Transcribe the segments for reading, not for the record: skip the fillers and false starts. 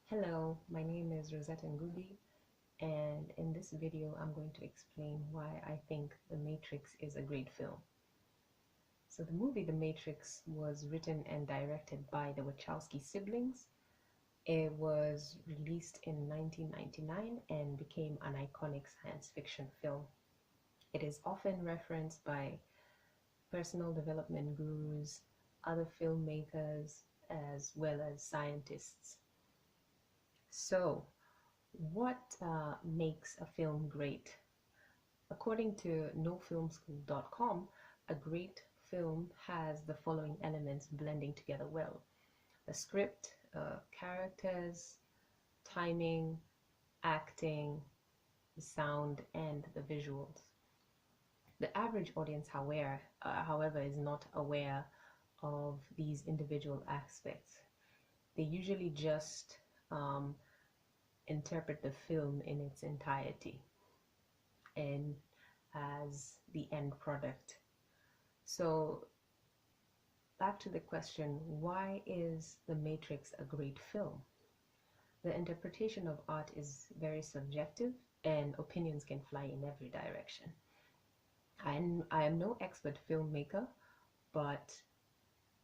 Hello, my name is Rosetta Ngugi, and in this video I'm going to explain why I think The Matrix is a great film. So the movie The Matrix was written and directed by the Wachowski siblings. It was released in 1999 and became an iconic science fiction film. It is often referenced by personal development gurus, other filmmakers, as well as scientists. So, what makes a film great? According to nofilmschool.com, a great film has the following elements blending together well: the script, characters, timing, acting, the sound, and the visuals. The average audience, however, is not aware of these individual aspects. They usually just interpret the film in its entirety and as the end product. So, back to the question, why is The Matrix a great film? The interpretation of art is very subjective and opinions can fly in every direction. I am no expert filmmaker, but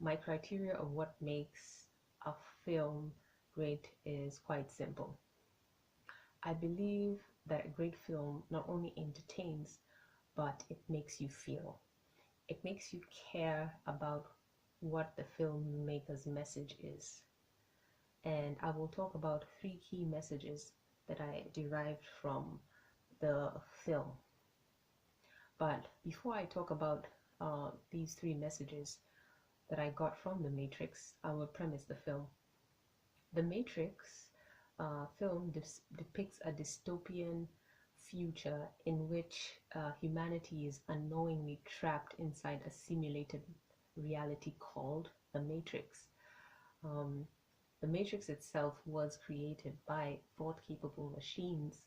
my criteria of what makes a film great is quite simple. I believe that a great film not only entertains, but it makes you feel. It makes you care about what the filmmaker's message is. And I will talk about three key messages that I derived from the film. But before I talk about these three messages that I got from The Matrix, I will premise the film. The Matrix film depicts a dystopian future in which humanity is unknowingly trapped inside a simulated reality called the Matrix. The Matrix itself was created by thought-capable machines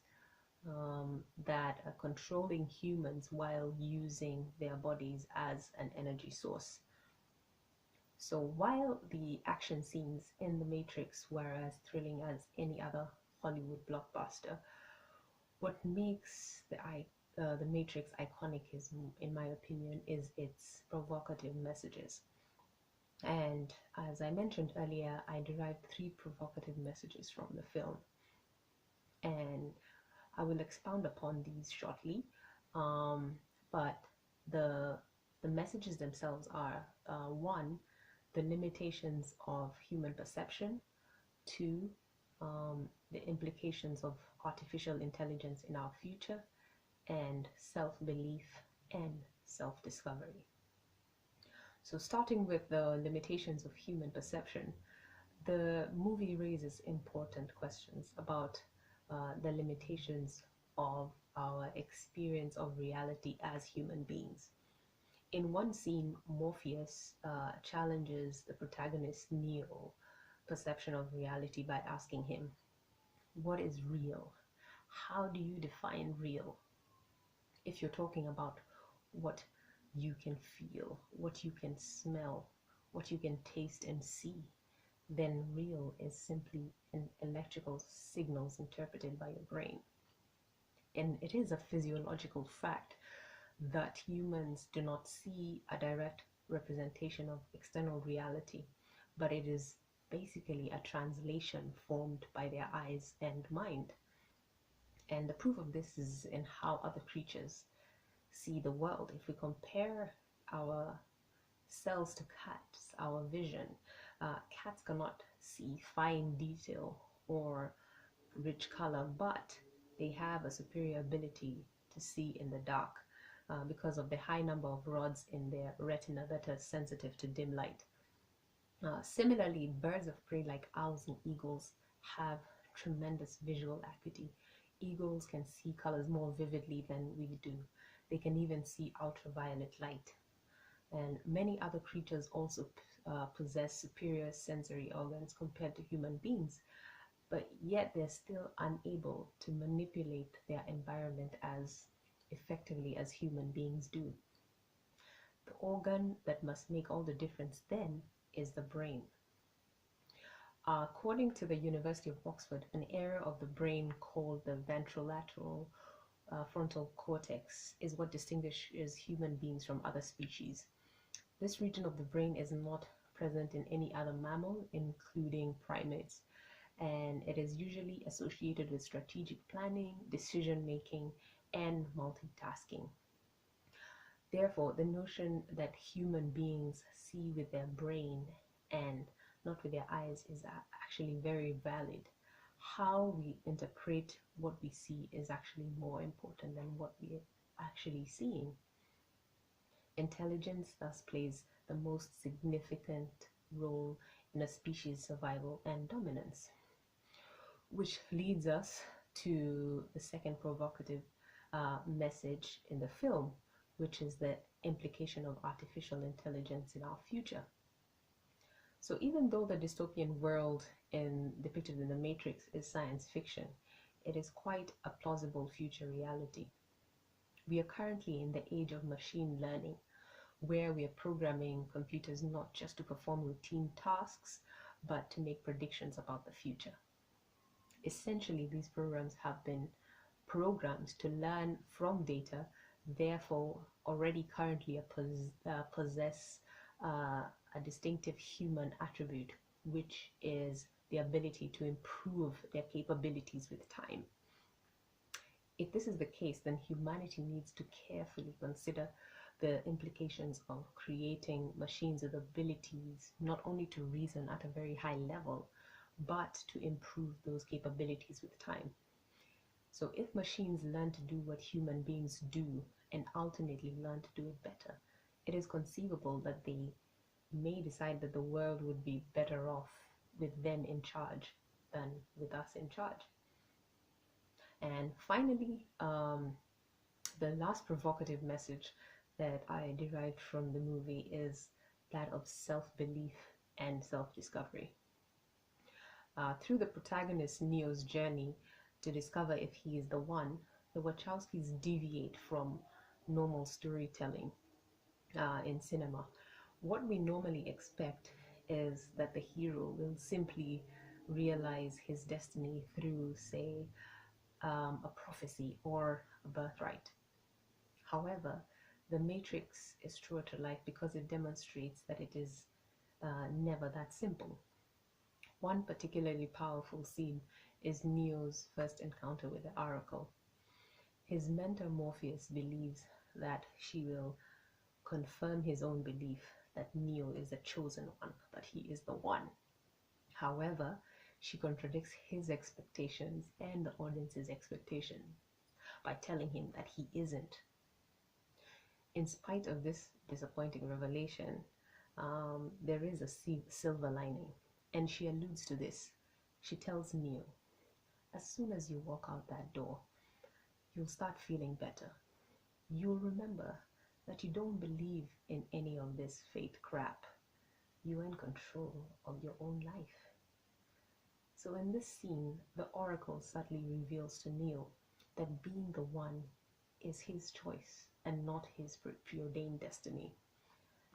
that are controlling humans while using their bodies as an energy source. So while the action scenes in The Matrix were as thrilling as any other Hollywood blockbuster, what makes the Matrix iconic is, in my opinion, is its provocative messages. And as I mentioned earlier, I derived three provocative messages from the film, and I will expound upon these shortly. But the the messages themselves are one, the limitations of human perception; two, the implications of artificial intelligence in our future; and self-belief and self-discovery. So, starting with the limitations of human perception, the movie raises important questions about the limitations of our experience of reality as human beings. In one scene, Morpheus challenges the protagonist Neo perception of reality by asking him, "What is real? How do you define real?" If you're talking about what you can feel, what you can smell, what you can taste and see, then real is simply an electrical signals interpreted by your brain. And it is a physiological fact that humans do not see a direct representation of external reality, but it is basically a translation formed by their eyes and mind. And the proof of this is in how other creatures see the world. If we compare our cells to cats, our vision, cats cannot see fine detail or rich color, but they have a superior ability to see in the dark because of the high number of rods in their retina that are sensitive to dim light. Similarly, birds of prey like owls and eagles have tremendous visual acuity. Eagles can see colors more vividly than we do. They can even see ultraviolet light. And many other creatures also possess superior sensory organs compared to human beings, but yet they're still unable to manipulate their environment as effectively as human beings do. The organ that must make all the difference then is the brain. According to the University of Oxford, an area of the brain called the ventrolateral frontal cortex is what distinguishes human beings from other species. This region of the brain is not present in any other mammal, including primates, and it is usually associated with strategic planning, decision making, and multitasking. Therefore, the notion that human beings see with their brain and not with their eyes is actually very valid. How we interpret what we see is actually more important than what we are actually seeing. Intelligence thus plays the most significant role in a species' survival and dominance, which leads us to the second provocative message in the film, which is the implication of artificial intelligence in our future. So even though the dystopian world depicted in The Matrix is science fiction, it is quite a plausible future reality. We are currently in the age of machine learning, where we are programming computers not just to perform routine tasks, but to make predictions about the future. Essentially, these programs have been programmed to learn from data, therefore already currently possess a distinctive human attribute, which is the ability to improve their capabilities with time. If this is the case, then humanity needs to carefully consider the implications of creating machines with abilities not only to reason at a very high level, but to improve those capabilities with time. So if machines learn to do what human beings do and ultimately learn to do it better, it is conceivable that they may decide that the world would be better off with them in charge than with us in charge. And finally, the last provocative message that I derived from the movie is that of self-belief and self-discovery. Through the protagonist Neo's journey to discover if he is the one, the Wachowskis deviate from normal storytelling in cinema. What we normally expect is that the hero will simply realize his destiny through, say, a prophecy or a birthright. However, The Matrix is truer to life because it demonstrates that it is never that simple. One particularly powerful scene is Neo's first encounter with the Oracle. His mentor Morpheus believes that she will confirm his own belief that Neo is the chosen one, that he is the one. However, she contradicts his expectations and the audience's expectations by telling him that he isn't. In spite of this disappointing revelation, there is a silver lining, and she alludes to this. She tells Neo, as soon as you walk out that door, you'll start feeling better. You'll remember that you don't believe in any of this fate crap. You're in control of your own life. So in this scene, the Oracle subtly reveals to Neo that being the one is his choice and not his preordained destiny.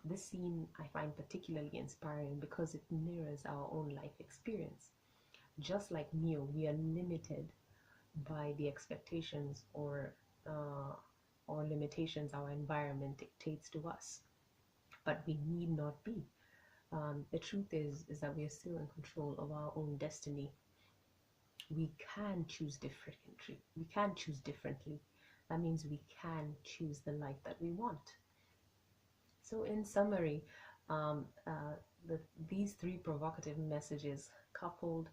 This scene I find particularly inspiring because it mirrors our own life experience. Just like Neo, we are limited by the expectations or limitations our environment dictates to us, but we need not be. The truth is that we are still in control of our own destiny. We can choose differently. We can choose differently. That means we can choose the life that we want. So in summary, these three provocative messages, coupled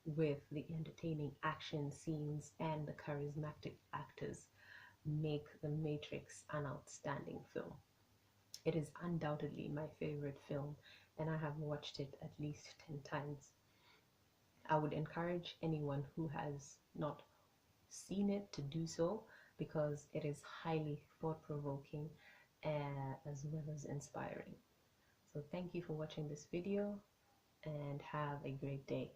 with the entertaining action scenes and the charismatic actors, make The Matrix an outstanding film. It is undoubtedly my favorite film, and I have watched it at least 10 times. I would encourage anyone who has not seen it to do so, because it is highly thought-provoking as well as inspiring. So thank you for watching this video, and have a great day.